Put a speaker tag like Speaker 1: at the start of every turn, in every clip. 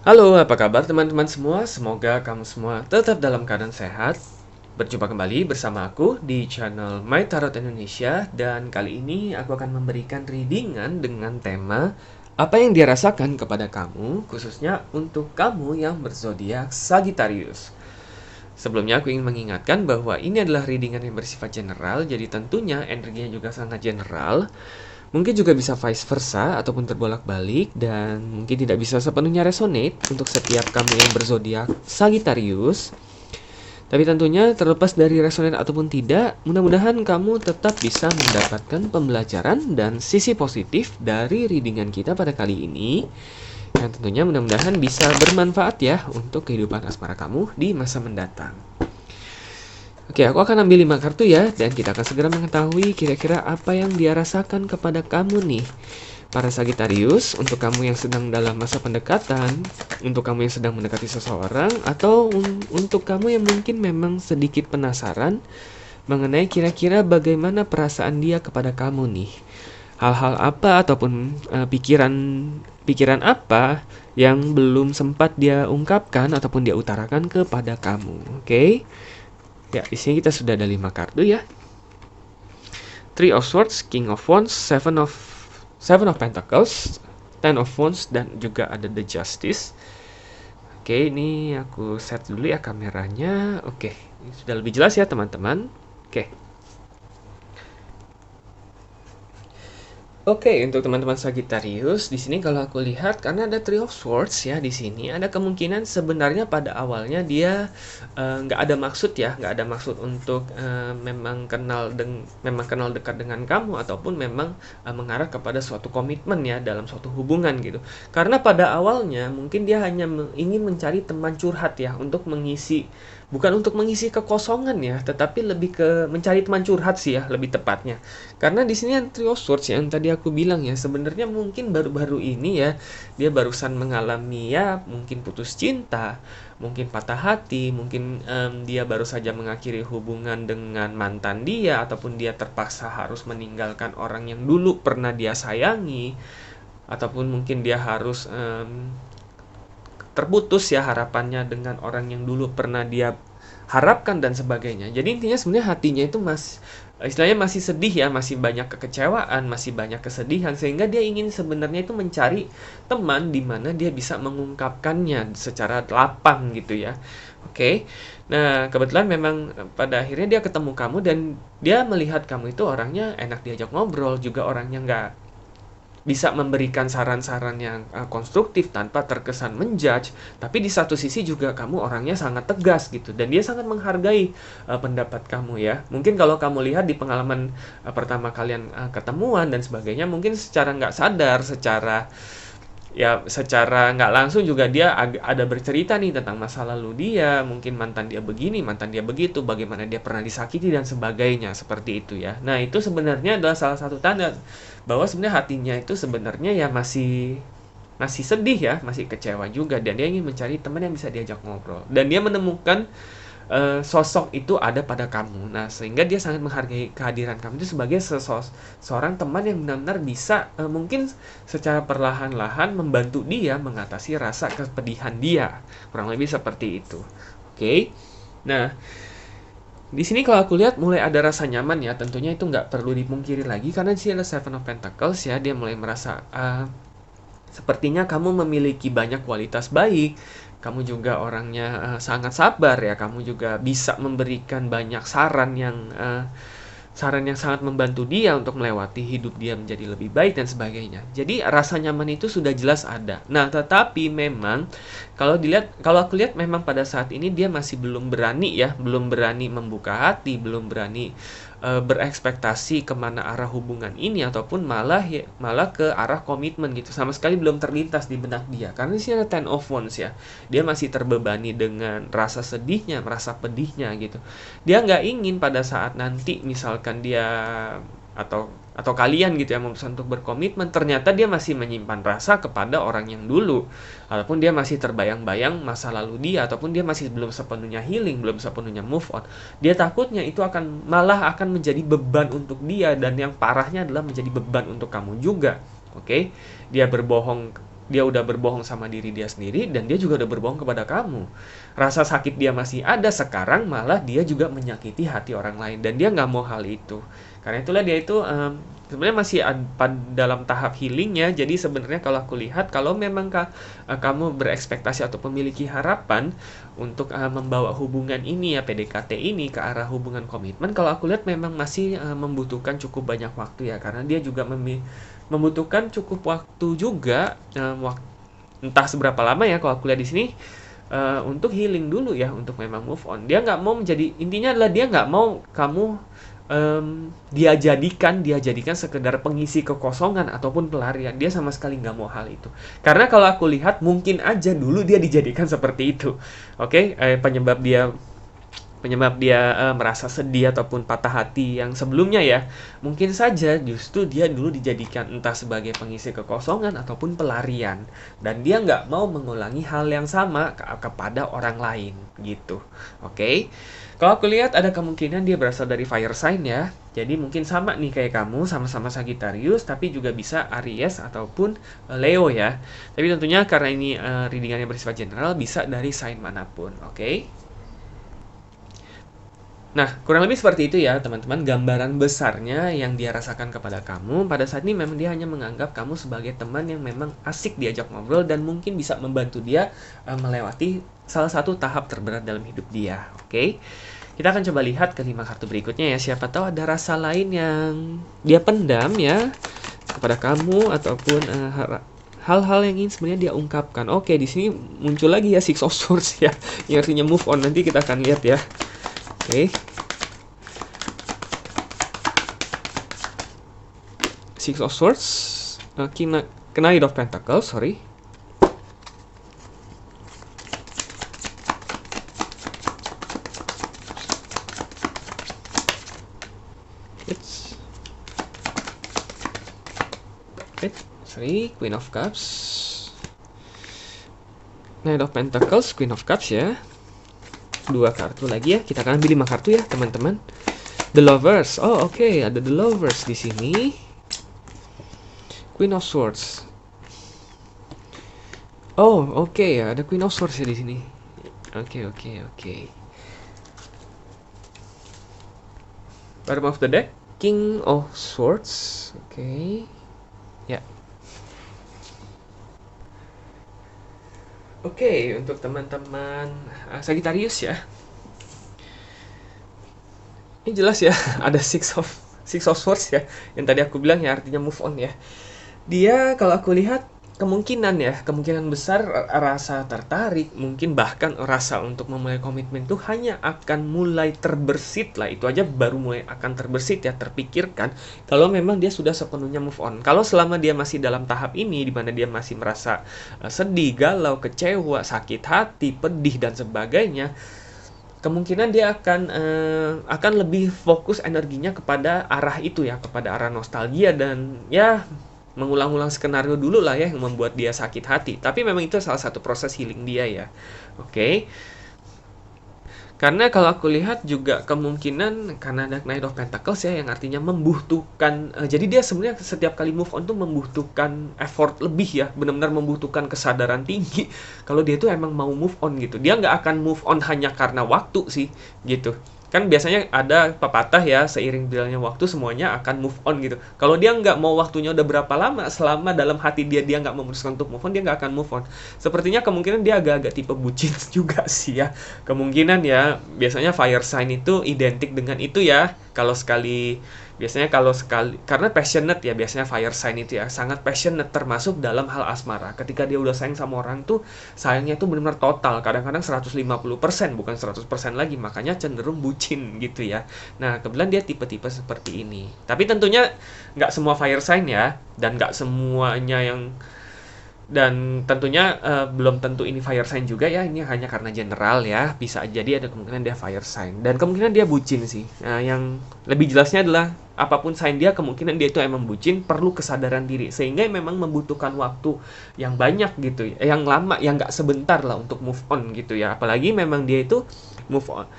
Speaker 1: Halo, apa kabar teman-teman semua? Semoga kamu semua tetap dalam keadaan sehat. Berjumpa kembali bersama aku di channel My Tarot Indonesia, dan kali ini aku akan memberikan readingan dengan tema apa yang dia rasakan kepada kamu, khususnya untuk kamu yang berzodiak Sagittarius. Sebelumnya aku ingin mengingatkan bahwa ini adalah readingan yang bersifat general, jadi tentunya energinya juga sangat general. Mungkin juga bisa vice versa ataupun terbolak-balik, dan mungkin tidak bisa sepenuhnya resonate untuk setiap kamu yang berzodiak Sagittarius. Tapi tentunya terlepas dari resonate ataupun tidak, mudah-mudahan kamu tetap bisa mendapatkan pembelajaran dan sisi positif dari readingan kita pada kali ini. Yang tentunya mudah-mudahan bisa bermanfaat ya untuk kehidupan asmara kamu di masa mendatang. Oke, aku akan ambil 5 kartu ya, dan kita akan segera mengetahui kira-kira apa yang dia rasakan kepada kamu nih. Para Sagittarius, untuk kamu yang sedang dalam masa pendekatan, untuk kamu yang sedang mendekati seseorang, atau untuk kamu yang mungkin memang sedikit penasaran mengenai kira-kira bagaimana perasaan dia kepada kamu nih. Hal-hal apa ataupun pikiran apa yang belum sempat dia ungkapkan ataupun dia utarakan kepada kamu. Oke? Ya, di sini kita sudah ada 5 kartu ya. Three of Swords, King of Wands, Seven of Pentacles, Ten of Wands, dan juga ada The Justice. Oke, ini aku set dulu ya kameranya. Oke, ini sudah lebih jelas ya teman-teman. Oke. Oke, untuk teman-teman Sagittarius, di sini kalau aku lihat karena ada Three of Swords ya di sini, ada kemungkinan sebenarnya pada awalnya dia nggak ada maksud ya, nggak ada maksud untuk memang kenal dekat dengan kamu ataupun memang mengarah kepada suatu komitmen ya dalam suatu hubungan gitu. Karena pada awalnya mungkin dia hanya ingin mencari teman curhat ya untuk mengisi, bukan untuk mengisi kekosongan ya, tetapi lebih ke mencari teman curhat sih ya lebih tepatnya. Karena di sini yang Three of Swords yang tadi aku bilang ya, sebenarnya mungkin baru-baru ini ya, dia barusan mengalami ya, mungkin putus cinta, mungkin patah hati, mungkin dia baru saja mengakhiri hubungan dengan mantan dia, ataupun dia terpaksa harus meninggalkan orang yang dulu pernah dia sayangi, ataupun mungkin dia harus terputus ya harapannya dengan orang yang dulu pernah dia harapkan dan sebagainya. Jadi intinya sebenarnya hatinya itu istilahnya masih sedih ya, masih banyak kekecewaan, masih banyak kesedihan, sehingga dia ingin sebenarnya itu mencari teman di mana dia bisa mengungkapkannya secara lapang gitu ya. Oke. Nah, kebetulan memang pada akhirnya dia ketemu kamu dan dia melihat kamu itu orangnya enak diajak ngobrol, juga orangnya nggak bisa memberikan saran-saran yang konstruktif tanpa terkesan menjudge, tapi di satu sisi juga kamu orangnya sangat tegas gitu, dan dia sangat menghargai pendapat kamu ya. Mungkin kalau kamu lihat di pengalaman pertama kalian ketemuan dan sebagainya, mungkin secara nggak sadar, secara nggak langsung juga dia ada bercerita nih tentang masa lalu dia, mungkin mantan dia begini, mantan dia begitu, bagaimana dia pernah disakiti dan sebagainya, seperti itu ya. Nah, itu sebenarnya adalah salah satu tanda bahwa sebenarnya hatinya itu sebenarnya ya masih masih sedih ya, masih kecewa juga, dan dia ingin mencari teman yang bisa diajak ngobrol. Dan dia menemukan sosok itu ada pada kamu. Nah, sehingga dia sangat menghargai kehadiran kamu itu sebagai seorang teman yang benar-benar bisa mungkin secara perlahan-lahan membantu dia mengatasi rasa kepedihan dia. Kurang lebih seperti itu. Oke. Nah, di sini kalau aku lihat mulai ada rasa nyaman ya. Tentunya itu nggak perlu dipungkiri lagi karena di sini ada Seven of Pentacles ya. Dia mulai merasa sepertinya kamu memiliki banyak kualitas baik. Kamu juga orangnya sangat sabar ya. Kamu juga bisa memberikan banyak saran yang sangat membantu dia untuk melewati hidup dia menjadi lebih baik dan sebagainya. Jadi rasa nyaman itu sudah jelas ada. Nah, tetapi memang kalau aku lihat memang pada saat ini dia masih belum berani ya, belum berani membuka hati, belum berani berekspektasi kemana arah hubungan ini, ataupun malah ke arah komitmen gitu. Sama sekali belum terlintas di benak dia. Karena di sini ada Ten of Wands ya. Dia masih terbebani dengan rasa sedihnya, merasa pedihnya gitu. Dia nggak ingin pada saat nanti misalkan dia atau kalian gitu ya memutuskan untuk berkomitmen, ternyata dia masih menyimpan rasa kepada orang yang dulu, ataupun dia masih terbayang-bayang masa lalu dia, ataupun dia masih belum sepenuhnya healing, belum sepenuhnya move on. Dia takutnya itu malah akan menjadi beban untuk dia, dan yang parahnya adalah menjadi beban untuk kamu juga. Oke. Dia berbohong dia udah berbohong sama diri dia sendiri dan dia juga udah berbohong kepada kamu. Rasa sakit dia masih ada, sekarang malah dia juga menyakiti hati orang lain dan dia nggak mau hal itu. Karena itulah dia itu sebenarnya masih dalam tahap healingnya. Jadi sebenarnya kalau aku lihat, kalau memang kamu berekspektasi atau memiliki harapan untuk membawa hubungan ini ya, PDKT ini ke arah hubungan komitmen, kalau aku lihat memang masih membutuhkan cukup banyak waktu ya, karena dia juga membutuhkan cukup waktu juga, entah seberapa lama ya kalau aku lihat di sini, untuk healing dulu ya, untuk memang move on. Dia nggak mau menjadi, intinya adalah dia nggak mau kamu dia jadikan sekedar pengisi kekosongan ataupun pelarian. Dia sama sekali nggak mau hal itu. Karena kalau aku lihat mungkin aja dulu dia dijadikan seperti itu. Oke, penyebab dia merasa sedih ataupun patah hati yang sebelumnya ya, mungkin saja justru dia dulu dijadikan entah sebagai pengisi kekosongan ataupun pelarian, dan dia nggak mau mengulangi hal yang sama kepada orang lain gitu. Oke. Kalau aku lihat ada kemungkinan dia berasal dari fire sign ya, jadi mungkin sama nih kayak kamu, sama-sama Sagittarius, tapi juga bisa Aries ataupun Leo ya. Tapi tentunya karena ini readingannya bersifat general, bisa dari sign manapun. Oke. Nah, kurang lebih seperti itu ya, teman-teman, gambaran besarnya yang dia rasakan kepada kamu. Pada saat ini memang dia hanya menganggap kamu sebagai teman yang memang asik diajak ngobrol dan mungkin bisa membantu dia melewati salah satu tahap terberat dalam hidup dia. Oke? Kita akan coba lihat ke 5 kartu berikutnya ya. Siapa tahu ada rasa lain yang dia pendam ya kepada kamu ataupun hal-hal yang ingin sebenarnya dia ungkapkan. Oke, di sini muncul lagi ya Six of Swords ya, yang artinya move on. Nanti kita akan lihat ya. Oke. Six of Swords, Knight of Pentacles, sorry. Queen of Cups, Knight of Pentacles, Queen of Cups ya. 2 kartu lagi ya. Kita akan ambil 5 kartu ya, teman-teman. The Lovers. Oh, oke, ada The Lovers di sini. Queen of Swords. Oh, oke ya, ada Queen of Swords ya di sini. Oke. Bottom of the deck, King of Swords. Oke. Ya. Oke, untuk teman-teman Sagittarius ya. Ini jelas ya, ada Six of Swords ya, yang tadi aku bilang ya artinya move on ya. Dia kalau aku lihat kemungkinan besar rasa tertarik, mungkin bahkan rasa untuk memulai komitmen itu hanya akan mulai terbersit lah. Itu aja baru mulai akan terbersit ya, terpikirkan kalau memang dia sudah sepenuhnya move on. Kalau selama dia masih dalam tahap ini, di mana dia masih merasa sedih, galau, kecewa, sakit hati, pedih dan sebagainya, kemungkinan dia akan lebih fokus energinya kepada arah itu ya, kepada arah nostalgia dan ya mengulang-ulang skenario dulu lah ya yang membuat dia sakit hati. Tapi memang itu salah satu proses healing dia ya. Oke. Karena kalau aku lihat juga kemungkinan karena ada Knight of Pentacles ya, yang artinya membutuhkan, jadi dia sebenarnya setiap kali move on tuh membutuhkan effort lebih ya, benar-benar membutuhkan kesadaran tinggi kalau dia tuh emang mau move on gitu. Dia nggak akan move on hanya karena waktu sih gitu. Kan biasanya ada pepatah ya, seiring berjalannya waktu semuanya akan move on gitu. Kalau dia nggak mau waktunya udah berapa lama, selama dalam hati dia nggak memutuskan untuk move on, dia nggak akan move on. Sepertinya kemungkinan dia agak-agak tipe bucin juga sih ya. Kemungkinan ya, biasanya fire sign itu identik dengan itu ya. Kalau sekali, karena passionate ya, biasanya fire sign itu ya, sangat passionate termasuk dalam hal asmara. Ketika dia udah sayang sama orang tuh, sayangnya tuh benar-benar total, kadang-kadang 150%, bukan 100% lagi, makanya cenderung bucin gitu ya. Nah, kebetulan dia tipe-tipe seperti ini. Tapi tentunya nggak semua fire sign ya, dan nggak semuanya yang dan tentunya belum tentu ini fire sign juga ya, ini hanya karena general ya, bisa jadi ada kemungkinan dia fire sign dan kemungkinan dia bucin sih. Yang lebih jelasnya adalah apapun sign dia, kemungkinan dia itu emang bucin, perlu kesadaran diri sehingga memang membutuhkan waktu yang banyak gitu ya, yang lama, yang nggak sebentar lah untuk move on gitu ya. Apalagi memang dia itu move on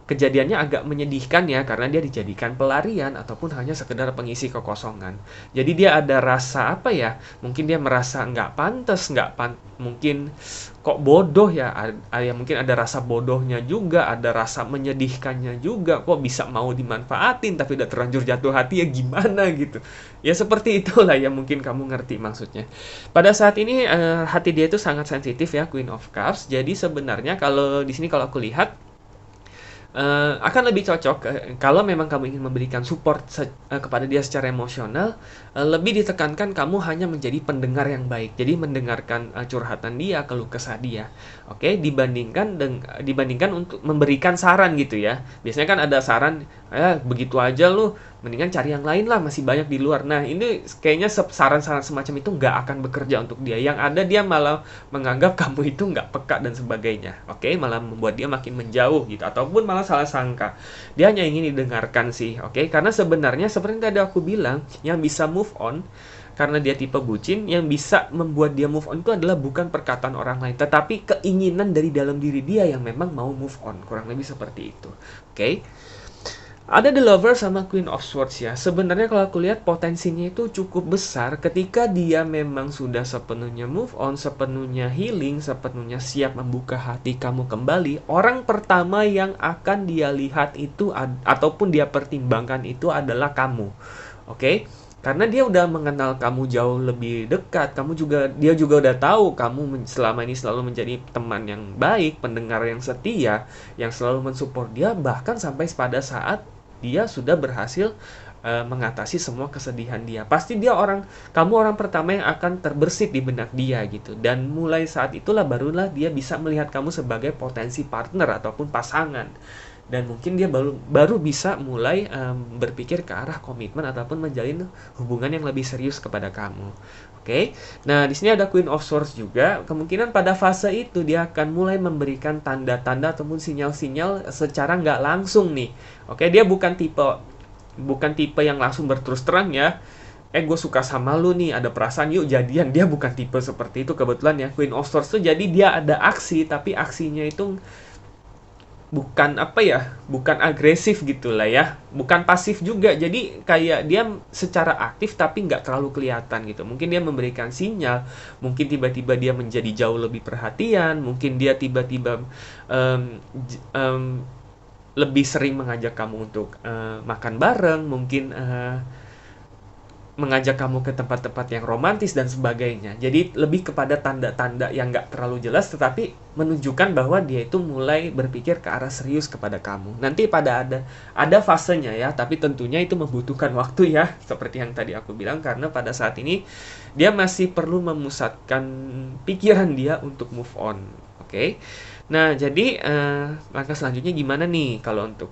Speaker 1: kejadiannya agak menyedihkan ya, karena dia dijadikan pelarian ataupun hanya sekedar pengisi kekosongan. Jadi dia ada rasa apa ya? Mungkin dia merasa nggak pantas, mungkin kok bodoh ya. Mungkin ada rasa bodohnya juga, ada rasa menyedihkannya juga. Kok bisa mau dimanfaatin tapi udah terlanjur jatuh hati ya gimana gitu. Ya seperti itulah ya, mungkin kamu ngerti maksudnya. Pada saat ini hati dia itu sangat sensitif ya, Queen of Cups. Jadi sebenarnya kalau di sini kalau aku lihat akan lebih cocok kalau memang kamu ingin memberikan support kepada dia secara emosional, lebih ditekankan kamu hanya menjadi pendengar yang baik. Jadi mendengarkan curhatan dia, keluh kesah dia. Oke, dibandingkan untuk memberikan saran gitu ya. Biasanya kan ada saran, begitu aja lu, mendingan cari yang lain lah, masih banyak di luar. Nah, ini kayaknya saran-saran semacam itu nggak akan bekerja untuk dia. Yang ada dia malah menganggap kamu itu nggak peka dan sebagainya. Oke, malah membuat dia makin menjauh gitu. Ataupun malah salah sangka. Dia hanya ingin didengarkan sih. Oke, karena sebenarnya seperti yang tadi aku bilang, yang bisa move on karena dia tipe bucin, yang bisa membuat dia move on itu adalah bukan perkataan orang lain, tetapi keinginan dari dalam diri dia yang memang mau move on. Kurang lebih seperti itu. Oke. Ada The Lover sama Queen of Swords ya. Sebenarnya kalau aku lihat potensinya itu cukup besar ketika dia memang sudah sepenuhnya move on, sepenuhnya healing, sepenuhnya siap membuka hati kamu kembali. Orang pertama yang akan dia lihat itu ataupun dia pertimbangkan itu adalah kamu. Oke? Karena dia udah mengenal kamu jauh lebih dekat, dia juga udah tahu kamu selama ini selalu menjadi teman yang baik, pendengar yang setia, yang selalu mensupport dia, bahkan sampai pada saat dia sudah berhasil mengatasi semua kesedihan dia. Pasti kamu orang pertama yang akan terbersit di benak dia gitu. Dan mulai saat itulah barulah dia bisa melihat kamu sebagai potensi partner ataupun pasangan. Dan mungkin dia baru bisa mulai berpikir ke arah komitmen ataupun menjalin hubungan yang lebih serius kepada kamu. Oke. Nah, di sini ada Queen of Swords juga. Kemungkinan pada fase itu dia akan mulai memberikan tanda-tanda ataupun sinyal-sinyal secara nggak langsung nih. Oke, dia bukan tipe yang langsung berterus terang ya. Gue suka sama lu nih, ada perasaan, yuk jadian. Dia bukan tipe seperti itu kebetulan ya. Queen of Swords tuh jadi dia ada aksi, tapi aksinya itu bukan agresif gitulah ya, bukan pasif juga. Jadi kayak dia secara aktif tapi nggak terlalu kelihatan gitu. Mungkin dia memberikan sinyal, mungkin tiba-tiba dia menjadi jauh lebih perhatian, mungkin dia tiba-tiba lebih sering mengajak kamu untuk makan bareng, mungkin mengajak kamu ke tempat-tempat yang romantis dan sebagainya. Jadi lebih kepada tanda-tanda yang nggak terlalu jelas, tetapi menunjukkan bahwa dia itu mulai berpikir ke arah serius kepada kamu. Nanti ada fasenya ya, tapi tentunya itu membutuhkan waktu ya, seperti yang tadi aku bilang, karena pada saat ini dia masih perlu memusatkan pikiran dia untuk move on. Oke? Nah, jadi langkah selanjutnya gimana nih kalau untuk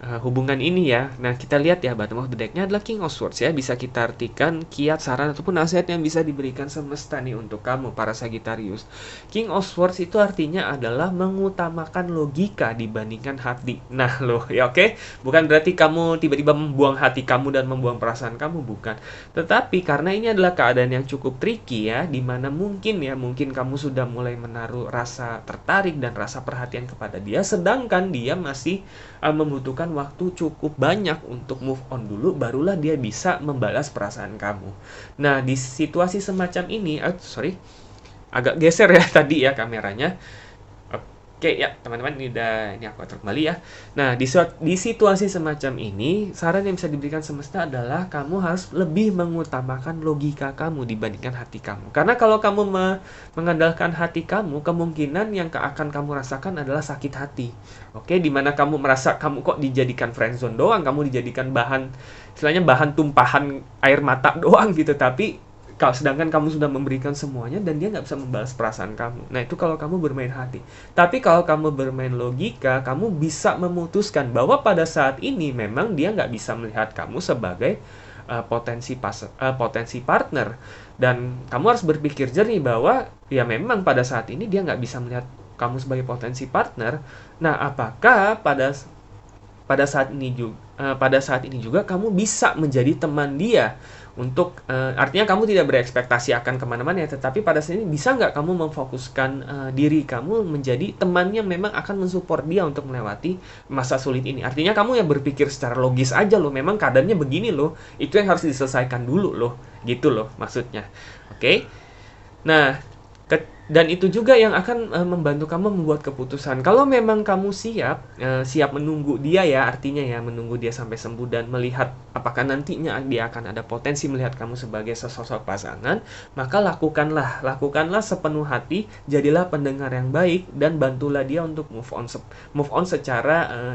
Speaker 1: hubungan ini ya. Nah, kita lihat ya, bottom of the deck-nya adalah King of Swords ya. Bisa kita artikan kiat, saran, ataupun nasihat yang bisa diberikan semesta nih untuk kamu, para Sagittarius. King of Swords itu artinya adalah mengutamakan logika dibandingkan hati. Nah, loh, ya oke. Bukan berarti kamu tiba-tiba membuang hati kamu dan membuang perasaan kamu, bukan. Tetapi karena ini adalah keadaan yang cukup tricky ya, dimana mungkin kamu sudah mulai menaruh rasa tertarik dan rasa perhatian kepada dia, sedangkan dia masih membutuhkan waktu cukup banyak untuk move on dulu, barulah dia bisa membalas perasaan kamu. Nah, di situasi semacam ini, agak geser ya tadi ya kameranya. Oke ya teman-teman, ini aku atur kembali ya. Nah, di situasi semacam ini, saran yang bisa diberikan semesta adalah kamu harus lebih mengutamakan logika kamu dibandingkan hati kamu. Karena kalau kamu mengandalkan hati kamu, kemungkinan yang akan kamu rasakan adalah sakit hati. Oke, dimana kamu merasa kamu kok dijadikan friendzone doang, kamu dijadikan istilahnya bahan tumpahan air mata doang gitu, tapi sedangkan kamu sudah memberikan semuanya dan dia nggak bisa membalas perasaan kamu. Nah, itu kalau kamu bermain hati. Tapi kalau kamu bermain logika, kamu bisa memutuskan bahwa pada saat ini memang dia nggak bisa melihat kamu sebagai potensi partner. Dan kamu harus berpikir jernih bahwa ya memang pada saat ini dia nggak bisa melihat kamu sebagai potensi partner. Nah, apakah pada saat ini juga kamu bisa menjadi teman dia Artinya kamu tidak berekspektasi akan kemana-mana ya, tetapi pada saat ini bisa nggak kamu memfokuskan diri kamu menjadi teman yang memang akan mensupport dia untuk melewati masa sulit ini. Artinya kamu yang berpikir secara logis aja loh, memang keadaannya begini loh, itu yang harus diselesaikan dulu loh, gitu loh maksudnya. Oke? Nah, dan itu juga yang akan membantu kamu membuat keputusan. Kalau memang kamu siap menunggu dia ya, artinya ya menunggu dia sampai sembuh dan melihat apakah nantinya dia akan ada potensi melihat kamu sebagai sesosok pasangan, maka lakukanlah sepenuh hati, jadilah pendengar yang baik dan bantulah dia untuk move on secara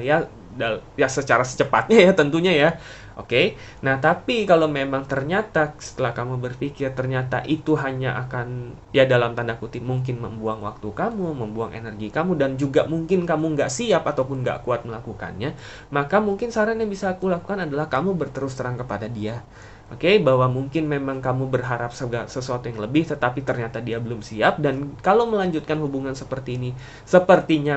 Speaker 1: secara secepatnya ya tentunya ya. Oke. Nah, tapi kalau memang ternyata setelah kamu berpikir ternyata itu hanya akan ya dalam tanda kutip mungkin membuang waktu kamu, membuang energi kamu dan juga mungkin kamu nggak siap ataupun nggak kuat melakukannya, maka mungkin saran yang bisa aku lakukan adalah kamu berterus terang kepada dia. Oke, bahwa mungkin memang kamu berharap sesuatu yang lebih tetapi ternyata dia belum siap dan kalau melanjutkan hubungan seperti ini sepertinya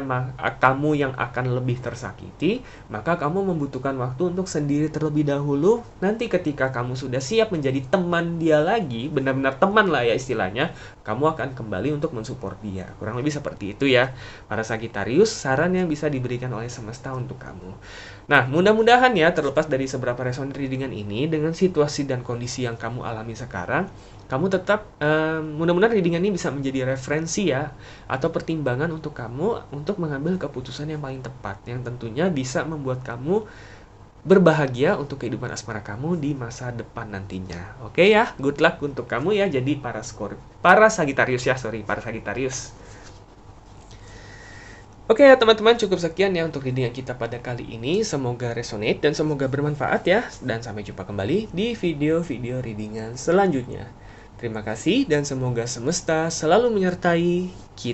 Speaker 1: kamu yang akan lebih tersakiti, maka kamu membutuhkan waktu untuk sendiri terlebih dahulu. Nanti ketika kamu sudah siap menjadi teman dia lagi, benar-benar teman lah ya istilahnya, kamu akan kembali untuk mensupport dia. Kurang lebih seperti itu ya, para Sagittarius, saran yang bisa diberikan oleh semesta untuk kamu. Nah, mudah-mudahan ya, terlepas dari seberapa reson readingan ini, dengan situasi dan kondisi yang kamu alami sekarang, kamu tetap, mudah-mudahan readingan ini bisa menjadi referensi ya, atau pertimbangan untuk kamu untuk mengambil keputusan yang paling tepat, yang tentunya bisa membuat kamu berbahagia untuk kehidupan asmara kamu di masa depan nantinya. Oke ya, good luck untuk kamu ya, jadi para Sagittarius. Oke ya teman-teman, cukup sekian ya untuk readingan kita pada kali ini. Semoga resonate dan semoga bermanfaat ya. Dan sampai jumpa kembali di video-video readingan selanjutnya. Terima kasih dan semoga semesta selalu menyertai kita.